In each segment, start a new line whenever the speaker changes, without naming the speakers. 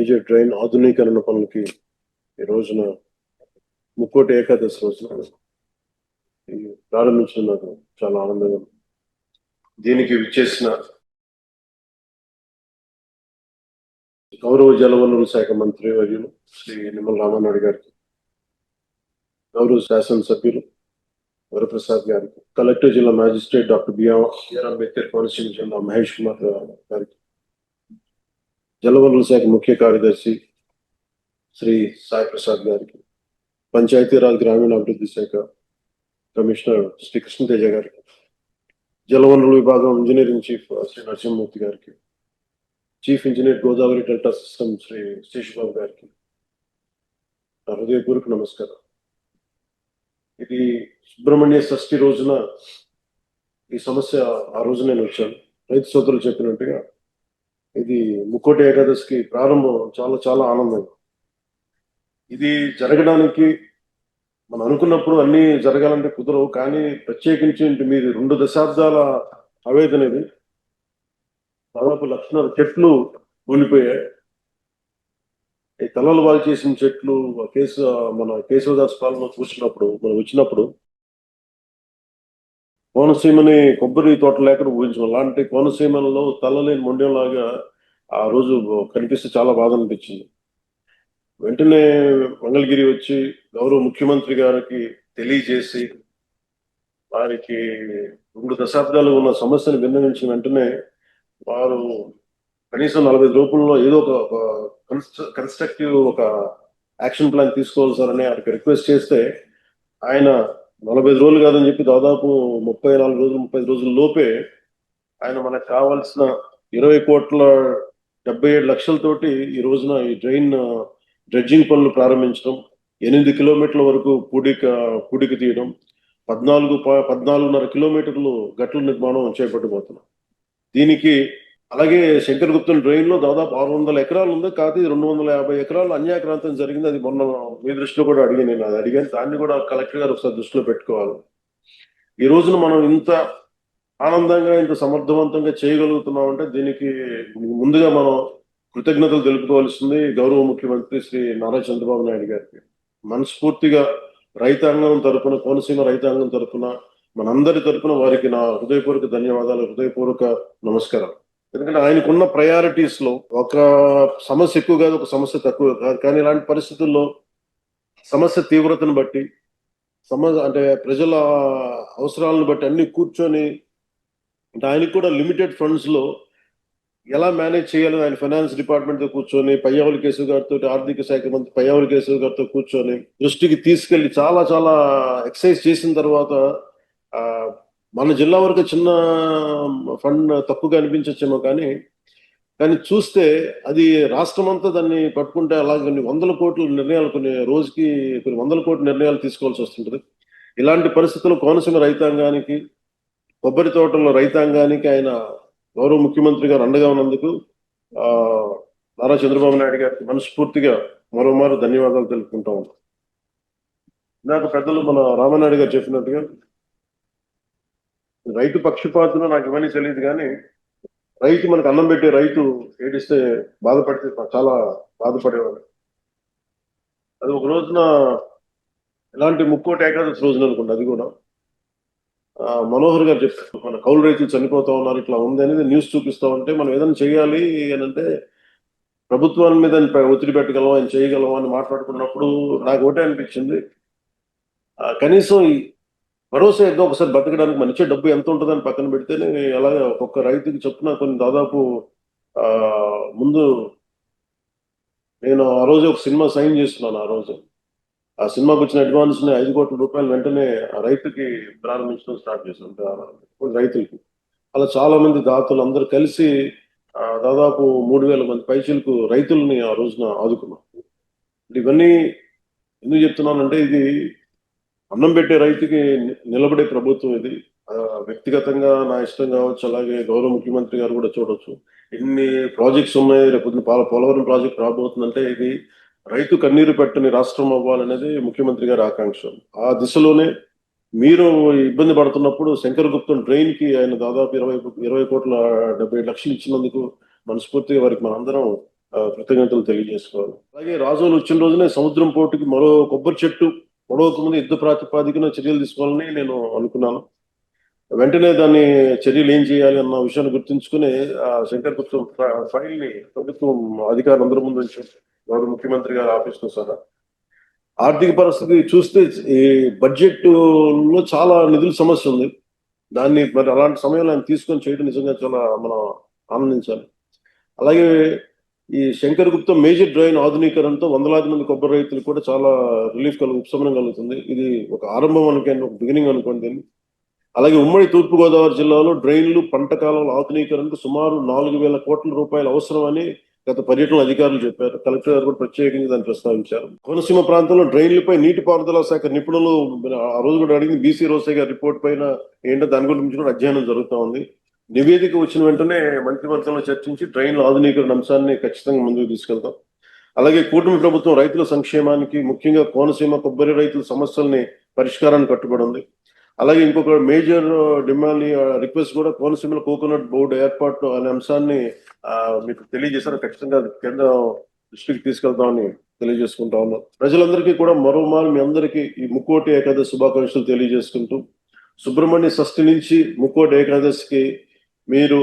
Major drain ఆధునీకరణ పనులకి ఈ రోజున ముక్కోటి ఏకాదశి రోజున ప్రారంభించడం నాకు చాలా ఆనందంగా ఉంది. దీనికి విచ్చేసిన గౌరవ జలవనరుల శాఖ మంత్రి వర్యులు శ్రీ నిమ్మల రామానాయుడు గారికి, గౌరవ శాసనసభ్యులు వరప్రసాద్ గారికి, కలెక్టర్ జిల్లా magistrate doctor BR Ambedkar Konaseema జిల్లా మహేష్ కుమార్ గారికి, జలవనరుల శాఖ ముఖ్య కార్యదర్శి శ్రీ సాయి ప్రసాద్ గారికి, పంచాయతీరాజ్ గ్రామీణాభివృద్ధి శాఖ కమిషనర్ శ్రీ కృష్ణతేజ గారికి, జలవనరుల విభాగం ఇంజనీరింగ్ చీఫ్ శ్రీ నరసింహమూర్తి గారికి, chief engineer Godavari delta system Shri Seshababu గారికి నా హృదయపూర్వక నమస్కారం. ఇది సుబ్రహ్మణ్య షష్ఠి రోజున ఈ సమస్య ఆ రోజు నేను వచ్చాను. రైతు సోదరులు చెప్పినట్టుగా ఇది ముక్కోటి ఏకాదశికి ప్రారంభం చాలా చాలా ఆనందం. ఇది జరగడానికి మనం అనుకున్నప్పుడు అన్ని జరగాలంటే కుదరవు, కానీ ప్రత్యేకించి మీది 2 దశాబ్దాల ఆవేదన. ఇది దాదాపు 1,00,000 చెట్లు కూలిపోయాయి. ఈ తలలు బాగు చేసిన చెట్లు మన కేశవదాస్ పాలన చూసినప్పుడు మనం వచ్చినప్పుడు కోనసీమని కొబ్బరి తోట లేకుండా ఊహించాం. అలాంటి కోనసీమలో తలలేని మొండెంలాగా ఆ రోజు కనిపిస్తే చాలా బాధ అనిపించింది. వెంటనే మంగళగిరి వచ్చి గౌరవ ముఖ్యమంత్రి గారికి తెలియజేసి వారికి 2 దశాబ్దాలు ఉన్న సమస్యను విన్నవించిన వెంటనే వారు కనీసం 45 రోజుల్లో ఏదో ఒక కన్స్ట్రక్టివ్ ఒక యాక్షన్ ప్లాన్ తీసుకోవాలి సార్ అని ఆయనకి రిక్వెస్ట్ చేస్తే ఆయన 45 రోజులు కాదని చెప్పి దాదాపు 35 రోజుల లోపే ఆయన మనకు కావాల్సిన 20,77,00,000తోటి ఈ రోజున ఈ డ్రెడ్జింగ్ పనులు ప్రారంభించడం, 8 కిలోమీటర్ల వరకు పూడిక తీయడం, 14.5 కిలోమీటర్లు గట్ల నిర్మాణం చేపట్టబోతున్నాం. దీనికి అలాగే శంకరగుప్తం డ్రైన్ లో దాదాపు 600 ఎకరాలు ఉంది. కాదు 250 ఎకరాలు అన్యాక్రాంతం జరిగింది. అది మొన్న మీ దృష్టిలో కూడా నేను అడిగాను. దాన్ని కూడా కలెక్టర్ గారు ఒకసారి దృష్టిలో పెట్టుకోవాలి. ఈ రోజున మనం ఇంత ఆనందంగా ఇంత సమర్థవంతంగా చేయగలుగుతున్నాం అంటే దీనికి ముందుగా మనం కృతజ్ఞతలు తెలుపుకోవాల్సింది గౌరవ ముఖ్యమంత్రి శ్రీ నారా చంద్రబాబు నాయుడు గారికి. మనస్ఫూర్తిగా రైతాంగం తరపున, కోనసీమ రైతాంగం తరపున, మనందరి తరపున వారికి నా హృదయపూర్వక ధన్యవాదాలు, హృదయపూర్వక నమస్కారం. ఎందుకంటే ఆయనకున్న ప్రయారిటీస్ లో ఒక సమస్య ఎక్కువ కాదు, ఒక సమస్య తక్కువ కాదు. కానీ ఇలాంటి పరిస్థితుల్లో సమస్య తీవ్రతను బట్టి, అంటే ప్రజల అవసరాలను బట్టి అన్ని కూర్చొని, అంటే ఆయనకు కూడా లిమిటెడ్ ఫండ్స్ లో ఎలా మేనేజ్ చేయాలని ఆయన ఫైనాన్స్ డిపార్ట్మెంట్ తో కూర్చొని పయ్యావుల కేశవ్ గారితో, ఆర్థిక శాఖ మంత్రి పయ్యావుల కేశవ్ గారితో కూర్చొని దృష్టికి తీసుకెళ్లి చాలా చాలా ఎక్సర్సైజ్ చేసిన తర్వాత మన జిల్లా వరకు చిన్న ఫండ్ తక్కువగా అనిపించచ్చేమో, కానీ చూస్తే అది రాష్ట్రం అంతా దాన్ని పట్టుకుంటే అలా కొన్ని 100 కోట్ల నిర్ణయాలు, కొన్ని రోజుకి కొన్ని 100 కోట్ల నిర్ణయాలు తీసుకోవాల్సి వస్తుంటది. ఇలాంటి పరిస్థితుల్లో కోనసీమ రైతాంగానికి, కొబ్బరి తోటల్లో రైతాంగానికి ఆయన గౌరవ ముఖ్యమంత్రి గారు అండగా ఉన్నందుకు నారా చంద్రబాబు నాయుడు గారికి మనస్ఫూర్తిగా మరోమారు ధన్యవాదాలు తెలుపుకుంటా ఉన్నాం. నాకు పెద్దలు మన రామానాయుడు గారు చెప్పినట్టుగా రైతు పక్షపాతులు నాకు ఇవన్నీ తెలియదు, కానీ రైతు మనకు అన్నం పెట్టే రైతు ఏడిస్తే బాధపడితే చాలా బాధపడేవాడు. అది ఒక రోజున ఇలాంటి ముక్కోటి ఏకాదశి రోజున అనుకుంటా, అది కూడా మనోహర్ గారు చెప్పారు, మన కౌలు రైతులు చనిపోతా ఉన్నారు, ఇట్లా ఉంది అనేది న్యూస్ చూపిస్తా ఉంటే మనం ఏదైనా చేయాలి అని అంటే ప్రభుత్వాల మీద ఒత్తిడి పెట్టగలం, ఆయన చేయగలం అని మాట్లాడుకున్నప్పుడు నాకు ఒకటే అనిపించింది, కనీసం భరోసా ఏదో ఒకసారి బతకడానికి మన ఇచ్చే డబ్బు ఎంత ఉంటుందని పక్కన పెడితేనే అలాగే ఒక్కొక్క రైతుకి చొప్పున కొన్ని దాదాపు ముందు నేను ఆ రోజు ఒక సినిమా సైన్ చేస్తున్నాను. ఆ రోజు ఆ సినిమాకి వచ్చిన అడ్వాన్స్ ని 5 కోట్ల రూపాయలు వెంటనే ఆ రైతుకి ప్రారంభించడం స్టార్ట్ చేశాను, రైతులకి. అలా చాలా మంది దాతలు అందరూ కలిసి దాదాపు 3,000 మంది పైచీలకు రైతుల్ని ఆ రోజున ఆదుకున్నాం. ఇవన్నీ ఎందుకు చెప్తున్నానంటే ఇది అన్నం పెట్టే రైతుకి నిలబడే ప్రభుత్వం ఇది. వ్యక్తిగతంగా నా ఇష్టం కావచ్చు, అలాగే గౌరవ ముఖ్యమంత్రి గారు కూడా చూడొచ్చు, ఎన్ని ప్రాజెక్ట్స్ ఉన్నాయి, రేపు పోలవరం ప్రాజెక్ట్ రాబోతుందంటే ఇది రైతు కన్నీరు పెట్టని రాష్ట్రం అవ్వాలనేది ముఖ్యమంత్రి గారి ఆకాంక్ష. ఆ దిశలోనే మీరు ఇబ్బంది పడుతున్నప్పుడు శంకరగుప్తం డ్రైన్ కి ఆయన దాదాపు 20,70,00,000 ఇచ్చినందుకు మనస్ఫూర్తిగా వారికి మనందరం కృతజ్ఞతలు తెలియజేసుకోవాలి. అలాగే రాజోలు వచ్చిన రోజునే సముద్రం పోర్టుకి మరో కొబ్బరి చెట్టు పొడవక ముందు యుద్ధ ప్రాతిపాదికన చర్యలు తీసుకోవాలని నేను అనుకున్నాను. వెంటనే దాన్ని చర్యలు ఏం చేయాలి అన్న విషయాన్ని గుర్తుంచుకుని ఆ శంకర్ గుప్తం ఫైల్ ని ప్రభుత్వం అధికారులందరి ముందు ఉంచారు. గౌరవ ముఖ్యమంత్రి గారి ఆఫీస్ లో సహా. ఆర్థిక పరిస్థితి చూస్తే ఈ బడ్జెట్ లో చాలా నిధుల సమస్య ఉంది. దాన్ని మరి అలాంటి సమయంలో ఆయన తీసుకొని చేయడం నిజంగా చాలా మనం ఆనందించాలి. అలాగే ఈ శంకర్ గుప్తం మేజర్ డ్రైన్ ఆధునీకరణతో వందలాది మంది కొబ్బరి రైతులు కూడా చాలా రిలీఫ్ ఉపశమనం కలుగుతుంది. ఇది ఒక ఆరంభం అనుకోండి, ఒక బిగినింగ్ అనుకోండి దీన్ని. అలాగే ఉమ్మడి తూర్పుగోదావరి జిల్లాలో డ్రైన్లు, పంట కాలువల ఆధునీకరణకు సుమారు 4,000 కోట్ల రూపాయలు అవసరమని గత పర్యటనలో అధికారులు చెప్పారు. కలెక్టర్ గారు కూడా ప్రత్యేకంగా దాన్ని ప్రస్తావించారు. కోనసీమ ప్రాంతంలో డ్రైన్లపై నీటిపారుదల శాఖ నిపుణులు ఆ రోజు కూడా అడిగింది. బీసీ రోసే గారి రిపోర్ట్ పైన ఏంటో దాని గురించి కూడా అధ్యయనం జరుగుతూ ఉంది. నివేదిక వచ్చిన వెంటనే మంత్రివర్గంలో చర్చించి డ్రైన్ల ఆధునీకరణ అంశాన్ని ఖచ్చితంగా ముందుకు తీసుకెళ్తాం. అలాగే కూటమి ప్రభుత్వం రైతుల సంక్షేమానికి, ముఖ్యంగా కోనసీమ కొబ్బరి రైతుల సమస్యల్ని పరిష్కారాన్ని కట్టుబడి ఉంది. అలాగే ఇంకొక మేజర్ డిమాండ్ రిక్వెస్ట్ కూడా కోనసీమలో కోకోనట్ బోర్డు ఏర్పాటు అనే అంశాన్ని మీకు తెలియజేశారు. ఖచ్చితంగా కేంద్ర దృష్టికి తీసుకెళ్తామని తెలియజేసుకుంటా ఉన్నాం. ప్రజలందరికీ కూడా మరోమారు మీ అందరికీ ఈ ముక్కోటి ఏకాదశి శుభాకాంక్షలు తెలియజేసుకుంటూ, సుబ్రహ్మణ్య షష్ఠి నుంచి ముక్కోటి ఏకాదశికి మీరు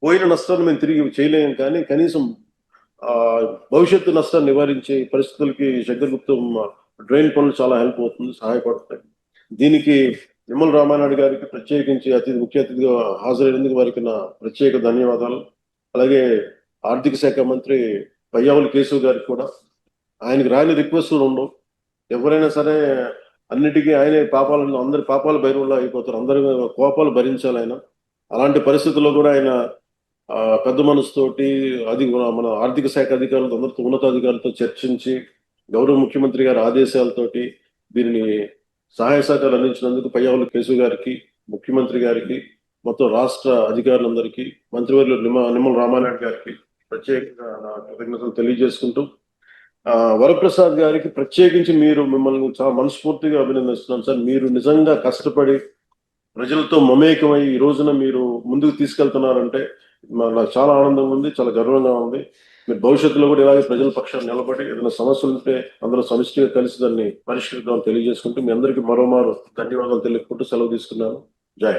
పోయిన నష్టాన్ని మేము తిరిగి చేయలేము, కానీ కనీసం భవిష్యత్తు నష్టాన్ని నివారించే పరిస్థితులకి శంకర్ గుప్తం డ్రైన్ పనులు చాలా హెల్ప్ అవుతుంది, సహాయపడతాయి. దీనికి నిమ్మల రామానాయుడు గారికి ప్రత్యేకించి ముఖ్య అతిథిగా హాజరైనందుకు వారికి నా ప్రత్యేక ధన్యవాదాలు. అలాగే ఆర్థిక శాఖ మంత్రి పయ్యావుల కేశవ్ గారికి కూడా. ఆయనకి రాని రిక్వెస్టులు ఉండవు. ఎవరైనా సరే అన్నిటికీ ఆయనే పాపాలను, అందరి పాపాలు బైరవుల్లో అయిపోతారు. అందరి కోపాలు భరించాలి ఆయన. అలాంటి పరిస్థితుల్లో కూడా ఆయన పెద్ద మనసుతోటి మన ఆర్థిక శాఖ అధికారులతో, అందరితో, ఉన్నతాధికారులతో చర్చించి గౌరవ ముఖ్యమంత్రి గారి ఆదేశాలతోటి దీనిని సహాయ సహకారాలు అందించినందుకు పయ్యావుల కేశవ్ గారికి, ముఖ్యమంత్రి గారికి, మొత్తం రాష్ట్ర అధికారులందరికీ, మంత్రివర్యులు నిమ్మల రామానాయుడు గారికి ప్రత్యేకంగా నా కృతజ్ఞతలు తెలియజేసుకుంటూ, వరప్రసాద్ గారికి ప్రత్యేకించి మిమ్మల్ని చాలా మనస్ఫూర్తిగా అభినందిస్తున్నాను సార్. మీరు నిజంగా కష్టపడి ప్రజలతో మమేకమై ఈ రోజున మీరు ముందుకు తీసుకెళ్తున్నారంటే నాకు చాలా ఆనందంగా ఉంది, చాలా గర్వంగా ఉంది. మీరు భవిష్యత్తులో కూడా ఇలాగే ప్రజల పక్షాన్ని నిలబడి ఏదైనా సమస్యలు ఉంటే అందరూ సమిష్టిగా కలిసి దాన్ని పరిష్కరిద్దామని తెలియజేసుకుంటూ మీ అందరికీ మరోమారు ధన్యవాదాలు తెలుపుకుంటూ సెలవు తీసుకున్నాను. జై.